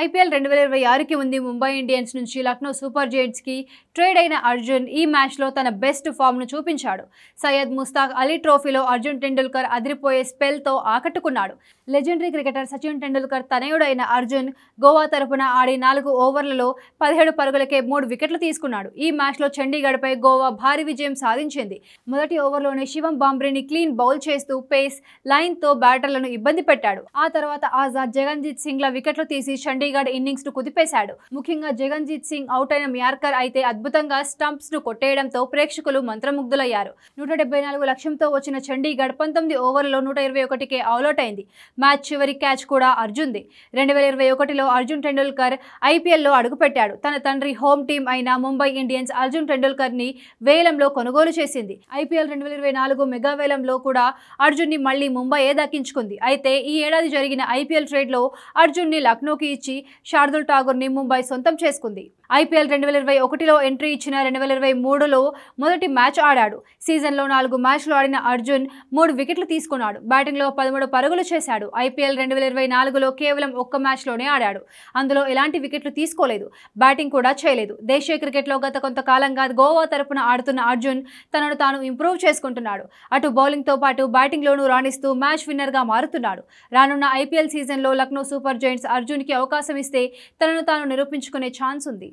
IPL 2026కి ముందు Mumbai Indians నుంచి Lucknow super జైంట్స్కి trade అయిన అర్జున్ ఈ మ్యాచ్లో తన బెస్ట్ ఫామ్ను చూపించాడు. సయ్యద్ ముస్తాక్ అలీ ట్రోఫీలో అర్జున్ టెండూల్కర్ అదిరిపోయే స్పెల్తో ఆకట్టుకున్నాడు. లెజెండరీ క్రికెటర్ సచిన్ టెండూల్కర్ తనయుడైన అర్జున్ గోవా తరపున ఆడి 4 ఓవర్లలో 17 పరుగులకే 3 వికెట్లు తీసుకున్నాడు. ఈ మ్యాచ్లో చండీగఢ్పై గోవా భారీ విజయం సాధించింది. మొదటి ఓవర్లోనే శివం బాంబ్రీని క్లీన్ బౌల్ చేస్తూ పేస్ లైన్తో బ్యాటర్లను ఇబ్బంది పెట్టాడు. ఆ తర్వాత ఆజాద్, జగన్జీత్ సింగ్ల వికెట్లు తీసి చండీగఢ్ ఇన్నింగ్స్ ను కుదిపేశాడు. ముఖ్యంగా జగన్జీత్ సింగ్ అవుట్ అయిన మ్యార్కర్ అయితే అద్భుతంగా స్టంప్స్ ను కొట్టేయడంతో ప్రేక్షకులు మంత్రముగ్ధులయ్యారు. 174 లక్ష్యంతో వచ్చిన చండీగఢ్ 19 ఓవర్లలో 121కే ఆల్అౌట్ అయింది. మ్యాచ్ చివరి క్యాచ్ కూడా అర్జున్ది. 2021లో అర్జున్ టెండూల్కర్ ఐపీఎల్లో అడుగుపెట్టాడు. తన తండ్రి హోమ్ టీం అయిన ముంబై ఇండియన్స్ అర్జున్ టెండూల్కర్ ని వేలంలో కొనుగోలు చేసింది. ఐపీఎల్ 2024 మెగా వేలంలో కూడా అర్జున్ ని మళ్లీ ముంబైయే దక్కించుకుంది. అయితే ఈ ఏడాది జరిగిన ఐపీఎల్ ట్రేడ్ లో అర్జున్ ని లక్నోకి ఇచ్చి శార్దుల్ ఠాగూర్ ని ముంబై సొంతం చేసుకుంది. ఐపీఎల్ 2021లో ఎంట్రీ ఇచ్చిన 2023లో మొదటి మ్యాచ్ ఆడాడు. సీజన్లో 4 మ్యాచ్లు ఆడిన అర్జున్ 3 వికెట్లు తీసుకున్నాడు. బ్యాటింగ్లో 13 పరుగులు చేశాడు. ఐపీఎల్ 2024లో కేవలం 1 మ్యాచ్లోనే ఆడాడు. అందులో ఎలాంటి వికెట్లు తీసుకోలేదు, బ్యాటింగ్ కూడా చేయలేదు. దేశీయ క్రికెట్లో గత కొంతకాలంగా గోవా తరపున ఆడుతున్న అర్జున్ తనను తాను ఇంప్రూవ్ చేసుకుంటున్నాడు. అటు బౌలింగ్తో పాటు బ్యాటింగ్లోనూ రాణిస్తూ మ్యాచ్ విన్నర్గా మారుతున్నాడు. రానున్న ఐపీఎల్ సీజన్లో లక్నో సూపర్ జైంట్స్ అర్జున్కి అవకాశం ఇస్తే తనను తాను నిరూపించుకునే ఛాన్స్ ఉంది.